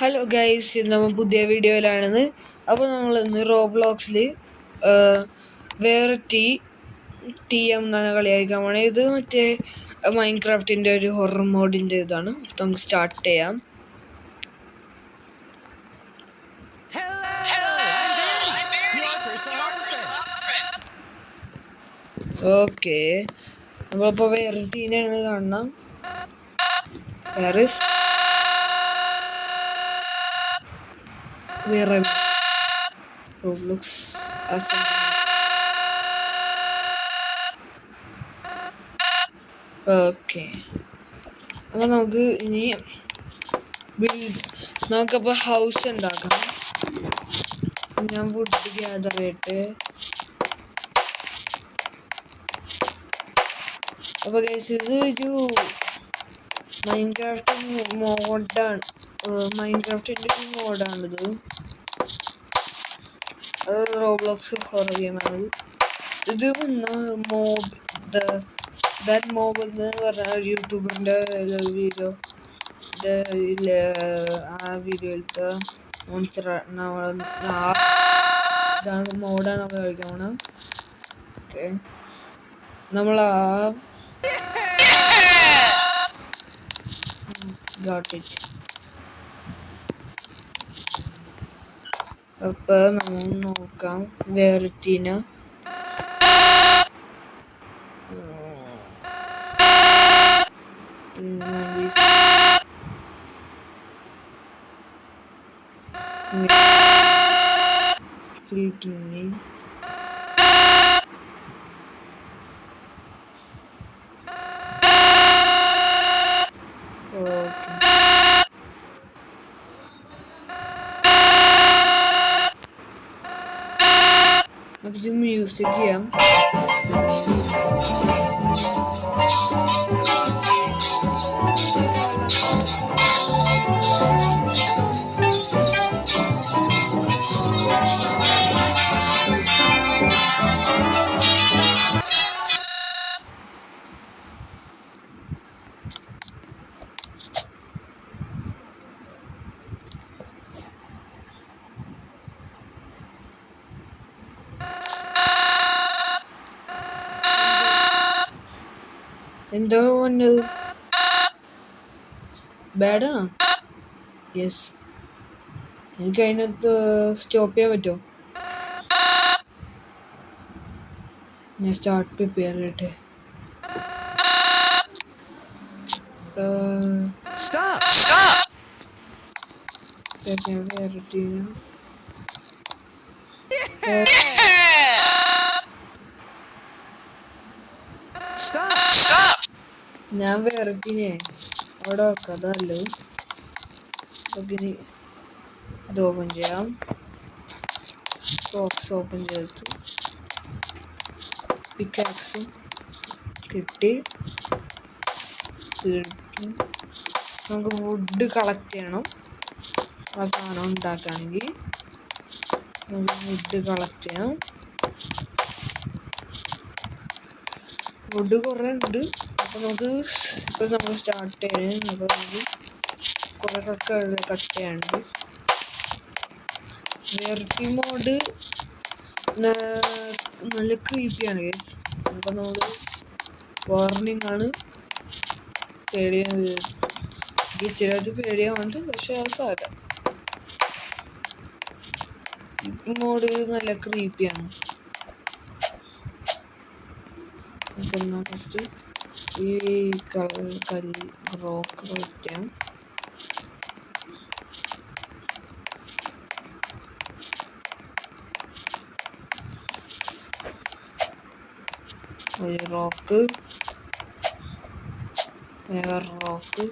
Hello guys, ഇന്ന് നമ്മൾ പുതിയ വീഡിയോയിലാണെന്ന്. അപ്പോൾ നമ്മൾ ഇന്ന് റോബ്ലോക്സിൽ വേറെ TM എന്നാണ് കളിയാക്കാൻ പോണേ. ഇത് മറ്റേ മൈൻക്രാഫ്റ്റിൻ്റെ ഒരു ഹൊറർ മോഡിൻ്റെ ഇതാണ്. നമുക്ക് സ്റ്റാർട്ട് ചെയ്യാം. ഓക്കെ, നമ്മളിപ്പോൾ വേറെ ടീനെയാണ് കാണണം. വേറെ റോബ്ലോക്സ് ഓക്കെ. അപ്പോൾ നമുക്ക് ഇനി നമുക്കപ്പോൾ ഹൗസ് ഉണ്ടാക്കാം. ഞാൻ വുഡ് ഗ്യാദർ ചെയ്തിട്ട് അപ്പോൾ ഗൈസ്, ഇത് ഒരു മൈൻക്രാഫ്റ്റ് മോഡാണ്. മൈൻക്രാഫ്റ്റിൻ്റെ ഒരു മോഡാണിത്. അത് റോബ്ലോക്സ് ഹൊറർ ഗെയിമാണ്. ഇത് മോബ് മോബ് എന്ന് പറഞ്ഞ ഒരു യൂട്യൂബറിൻ്റെ വീഡിയോ, ആ വീഡിയോയിലത്തെ ഇതാണ് മോഡാണ് നമ്മൾ കളിക്കാൻ പോണം. ഓക്കെ, നമ്മൾ got it. അപ്പോൾ നമ്മൾ നോക്കാം വേറെറ്റീന്. നമുക്ക് മ്യൂസിക് ചെയ്യാം. എന്തോ ബാഡാണോ? യെസ്, എനിക്ക് അതിനകത്ത് സ്റ്റോപ്പ് ചെയ്യാൻ പറ്റുമോ? ഞാൻ സ്റ്റാർട്ട് പ്രിപ്പയർ ചെയ്യട്ടെ. ഞാൻ വേറെറ്റിനെ അവിടെ വെക്കാതല്ലോ. ഇത് ഓപ്പൺ ചെയ്യാം. ബോക്സ് ഓപ്പൺ ചെയ്ത് പിക്കാക്സും കിട്ടി. നമുക്ക് വുഡ് കളക്ട് ചെയ്യണം. ആ സാധനം ഉണ്ടാക്കുകയാണെങ്കിൽ നമുക്ക് വുഡ് കളക്ട് ചെയ്യാം. വുഡ് കുറേ ഉണ്ട്. അപ്പോൾ നമുക്ക് ഇപ്പോൾ നമ്മൾ സ്റ്റാർട്ട് ചെയ്യണം. അപ്പോൾ നമുക്ക് കുറേ കട്ട് ചെയ്യാനുണ്ട്. വെറൈറ്റി മോഡ് നല്ല ക്രീപ്പിയാണ് ഗൈസ്. അപ്പോൾ നമുക്ക് വാർണിംഗ് ആണ്. ചിലത് പേടിയാവുന്നുണ്ട്, പക്ഷെ അത് സാരം. ഈ മോഡ് നല്ല ക്രീപ്പിയാണ്. നമുക്കെന്നാൽ ഫസ്റ്റ് ഈ റോക്ക് വയ്ക്കാം. ഒരു റോക്ക്, വേറെ റോക്ക്,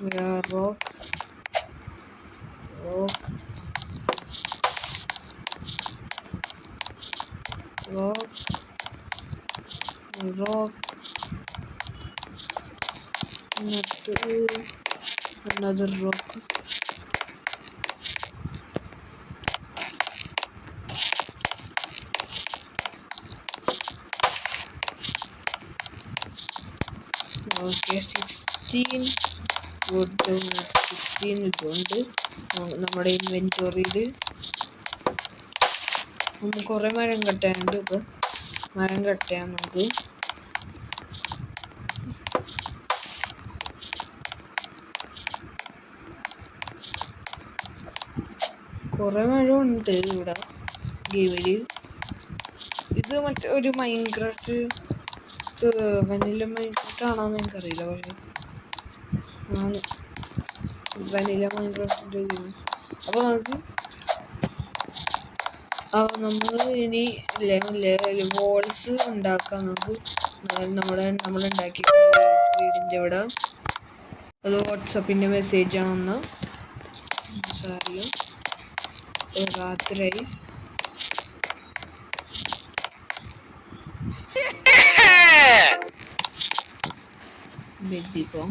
വേറെ rock, rock, rock, rock, another rock. Okay, 16. Wood 16 ഇതുണ്ട് നമ്മുടെ ഇൻവെൻറ്ററിയിൽ. കുറേ മരം കെട്ടാനുണ്ട്. ഇപ്പം മരം കെട്ടാൻ നമുക്ക് കുറേ മരം ഉണ്ട് ഇവിടെ ഗെയിമിൽ. ഇത് മറ്റേ ഒരു മൈൻക്രാഫ്റ്റ് വനില മൈൻക്രാഫ്റ്റ് ആണോന്ന് എനിക്കറിയില്ല, പക്ഷെ ആണ് വനില മൈൻക്രാഫ്റ്റിൻ്റെ ഗെയിം. അപ്പോൾ നമ്മൾ ഇനി വോൾസ് ഉണ്ടാക്കാം. നമുക്ക് നമ്മളുണ്ടാക്കി വീടിൻ്റെ ഇവിടെ അത് വാട്സപ്പിൻ്റെ മെസ്സേജാണെന്ന് സാറില്ല. രാത്രിയായി. ബെഡിപ്പോ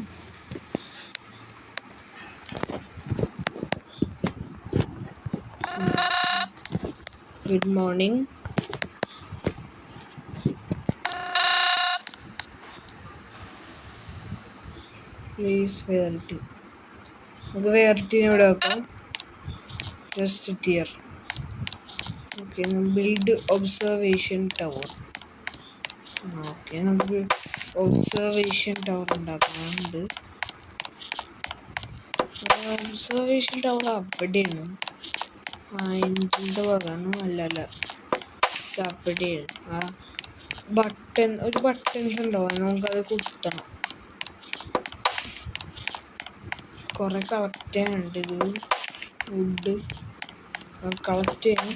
ഗുഡ് മോർണിംഗ്. പ്ലീസ് വേർട്ടി. നമുക്ക് വേർട്ടീനെ ഇവിടെ വെക്കാം. Just tear. Okay, build observation tower. Okay, നമുക്ക് ഒബ്സർവേഷൻ ടവർ ഉണ്ടാക്കാനുണ്ട്. ഒബ്സർവേഷൻ ടവർ അവിടെയാണ്. ഇതിൻ്റെ ഭാഗമാണ്. അല്ല അവിടെയാണ്. ആ ഒരു ബട്ടൺസ് ഉണ്ടാവും, നമുക്കത് കുത്തണം. കുറേ കളക്ട് ചെയ്യാനുണ്ട്. ഇത് വുഡ് കളക്ട് ചെയ്യണം.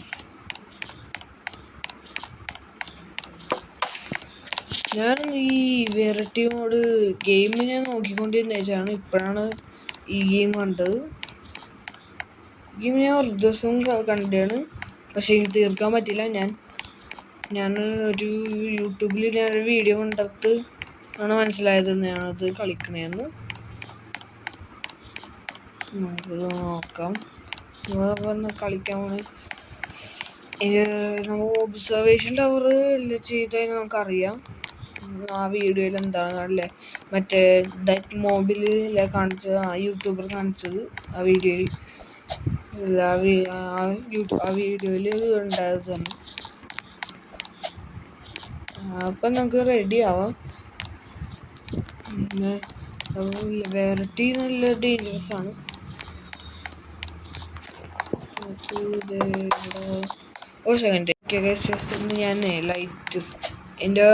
ഞാൻ ഈ വെറൈറ്റി മോഡ് ഗെയിം ഞാൻ നോക്കിക്കൊണ്ടിരുന്നതാണ്. ഇപ്പോഴാണ് ഈ ഗെയിം കണ്ടത്. ഗെയിം ഞാൻ ഒരു ദിവസം കണ്ടാണ്, പക്ഷെ എനിക്ക് തീർക്കാൻ പറ്റില്ല. ഞാൻ ഒരു യൂട്യൂബിൽ ഞാനൊരു വീഡിയോ കണ്ടിട്ട് ആണ് മനസ്സിലായത് ഞാനത് കളിക്കണേന്ന്. നമുക്ക് നോക്കാം. വന്ന് കളിക്കാൻ പോണേ. നമ്മൾ ഒബ്സർവേഷൻ ടവർ എല്ലാം ചെയ്തതിന് നമുക്കറിയാം. ആ വീഡിയോയിൽ എന്താണല്ലേ മറ്റേ ദാറ്റ് മോബിലെ കാണിച്ചത്, ആ യൂട്യൂബർ കാണിച്ചത്. ആ വീഡിയോയിൽ ഉണ്ടായത് തന്നെ. അപ്പം നമുക്ക് റെഡി ആവാം. പിന്നെ വെറൈറ്റി നല്ല ഡേഞ്ചറസ് ആണ്. ഒരു സെക്കൻഡ് ജസ്റ്റ് ഒന്ന് ഞാൻ ലൈറ്റ് എൻ്റെ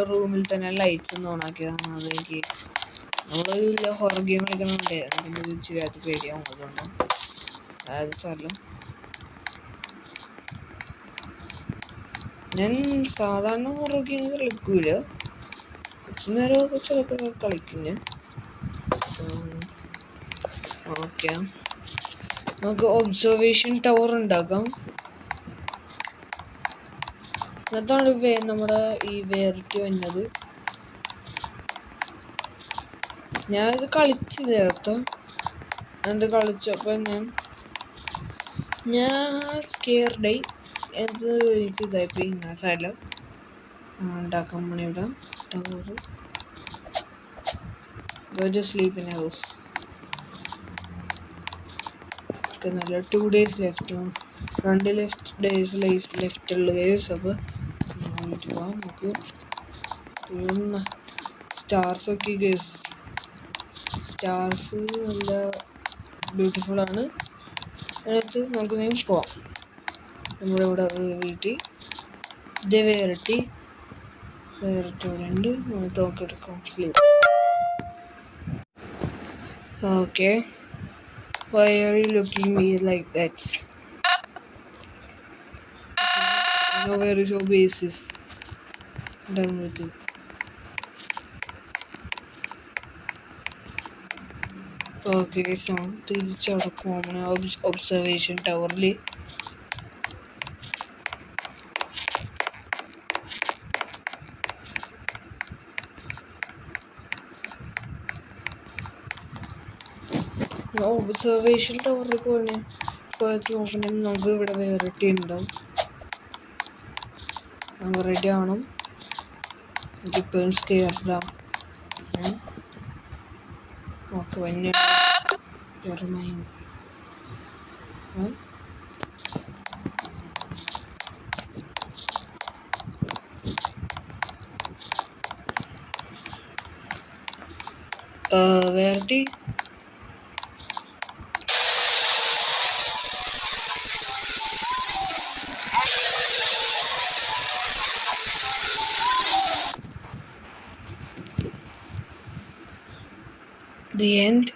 റൂമിൽ തന്നെ ലൈറ്റ്സ് ഒന്ന് ഓണാക്കിയതാണ്. അതെനിക്ക് നമ്മൾ ഹൊറർ ഗെയിം കളിക്കണോണ്ടേ അതിൻ്റെ ഇച്ചിരി അത് പേടിയാവും. അതുകൊണ്ട് അതായത് സ്ഥലം ഞാൻ സാധാരണ ഹൊറർ ഗെയിം കളിക്കൂല, കുറച്ച് നേരമൊക്കെ ചിലപ്പോൾ കളിക്കും ഞാൻ. ഓക്കെ, നമുക്ക് ഒബ്സർവേഷൻ ടവർ ഉണ്ടാക്കാം. എന്നിട്ടാണ് നമ്മുടെ ഈ വേറിറ്റി വന്നത്. ഞാനിത് കളിച്ച് നേരത്തെ അത് കളിച്ചപ്പോൾ ഞാൻ സ്കെയർഡായി. ഇത് എനിക്ക് ഇതായിപ്പോയി. ഇങ്ങനെ സ്ഥലം ഉണ്ടാക്കാൻ പോണി ഇവിടെ tower. Go to sleep in a house. നല്ല 2 days ലെഫ്റ്റ്, 2 days ലെഫ്റ്റ് ഉള്ള കേസ്. അപ്പോൾ നമുക്ക് സ്റ്റാർസൊക്കെ കേസ്. സ്റ്റാർസ് നല്ല ബ്യൂട്ടിഫുള്ളാണ്. അതിനകത്ത് നമുക്ക് പോവാം. നമ്മുടെ ഇവിടെ വീട്ടിൽ ഇത് വേറിറ്റി ഇവിടെ ഉണ്ട്. നമുക്ക് നോക്കിയെടുക്കാം. Sleep. Okay. Why are you looking at me like that? I know where is your base is. Done with it. Okay, so തിരിച്ചടക്കും ഒബ്സർവേഷൻ ടവറിൽ. ഒബ്സർവേഷൻ ടവറിൽ പോയിട്ട് നോക്കണമെങ്കിൽ നമുക്ക് ഇവിടെ വെറൈറ്റി ഉണ്ടാവും. നമുക്ക് റെഡി ആവണം. എനിക്കിപ്പോഴും സ്കെയർഡാം. ഓക്കെ, വന്യ You're mine. Huh? Verity. The end.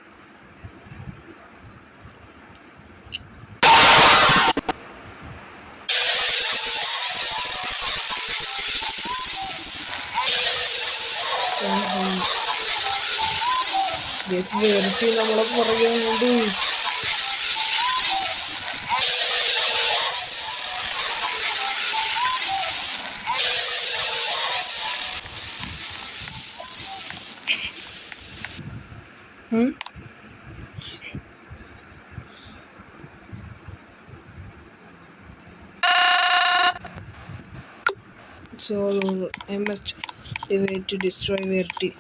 Guess Verity നമ്മളെ പുറകെ ഉണ്ട്. So I must divide to destroy Verity.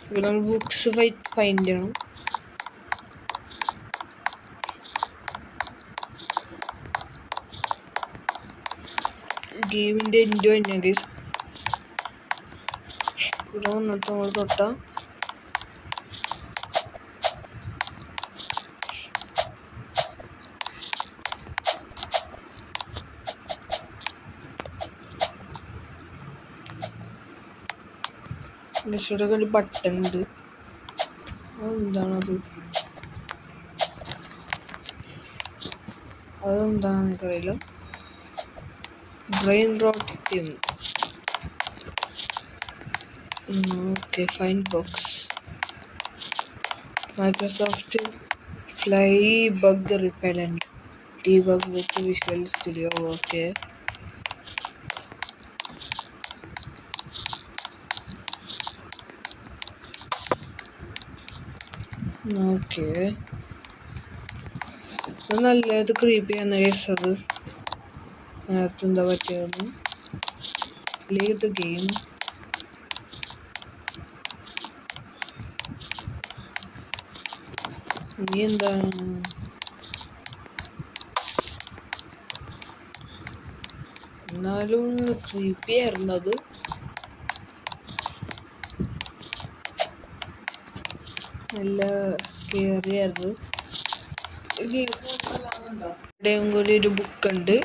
ഇപ്പോൾ നമ്മൾ ബുക്സ് ഫൈൻഡ് ചെയ്യണം. ഗെയിമിൻ്റെ എൻഡ് തന്നെ ഗൈസ്. ഇവിടെ വന്നിട്ട് നമ്മൾ തൊട്ട ഇവിടെ ഒരു ബട്ടൺ ഉണ്ട്. അതെന്താണത്? അതെന്താണെന്ന് എനിക്കറിയില്ല. Brain rot team. Okay, find box. Microsoft fly bug repellent debug with Visual Studio. Okay, okay, നല്ലത് ക്രീപ്പിയാണ് കേസ്. അത് നേരത്തെ എന്താ പറ്റിയതെന്ന് ലീവ് ദ ഗെയിം. നീ എന്താണ് എന്നാലും ക്രീപ്പി ആയിരുന്നത്. നല്ല സ്കെയറി ആയിരുന്നു. ഇവിടെയും കൂടി ഒരു ബുക്കുണ്ട്.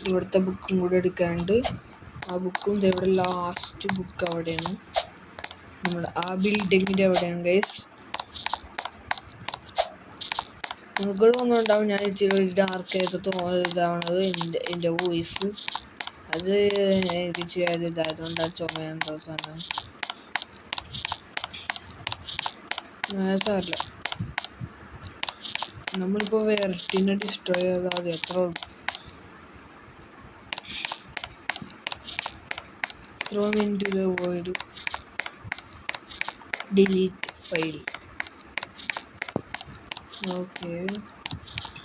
ഇവിടുത്തെ ബുക്കും കൂടെ എടുക്കാണ്ട്. ആ ബുക്കും ഇവിടെ ലാസ്റ്റ് ബുക്ക് അവിടെയാണ്. നമ്മൾ ആ ബിൽഡിങ്ങിൻ്റെ അവിടെയാണ് ഗൈസ്. നമുക്ക് തോന്നുന്നുണ്ടാവും ഞാൻ ഇച്ചിരി ഡാർക്കായിട്ട് ഇതാവണത് എൻ്റെ വോയിസ്. അത് എനിക്ക് ചെയ്യാൻ ഇതായതുകൊണ്ടാണ് ചുമയെന്തോ സാധനം. സാറില്ല, നമ്മളിപ്പോൾ വെർട്ടിനെ ഡിസ്ട്രോയ് ചെയ്താൽ അത് എത്ര throw him into the void. Delete file. Okay,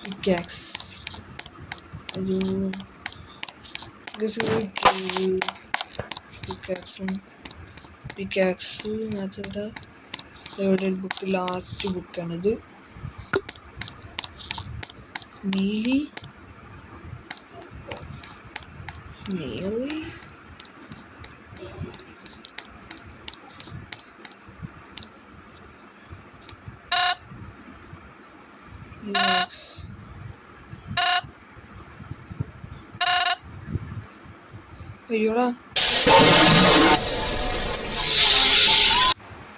pickaxe. ഒരു പിക്കാക്സ് ഇതിനകത്ത് ഇവിടെ ഒരു ബുക്ക്, ലാസ്റ്റ് ബുക്കാണിത്. നീലി yes. അയ്യോടാ,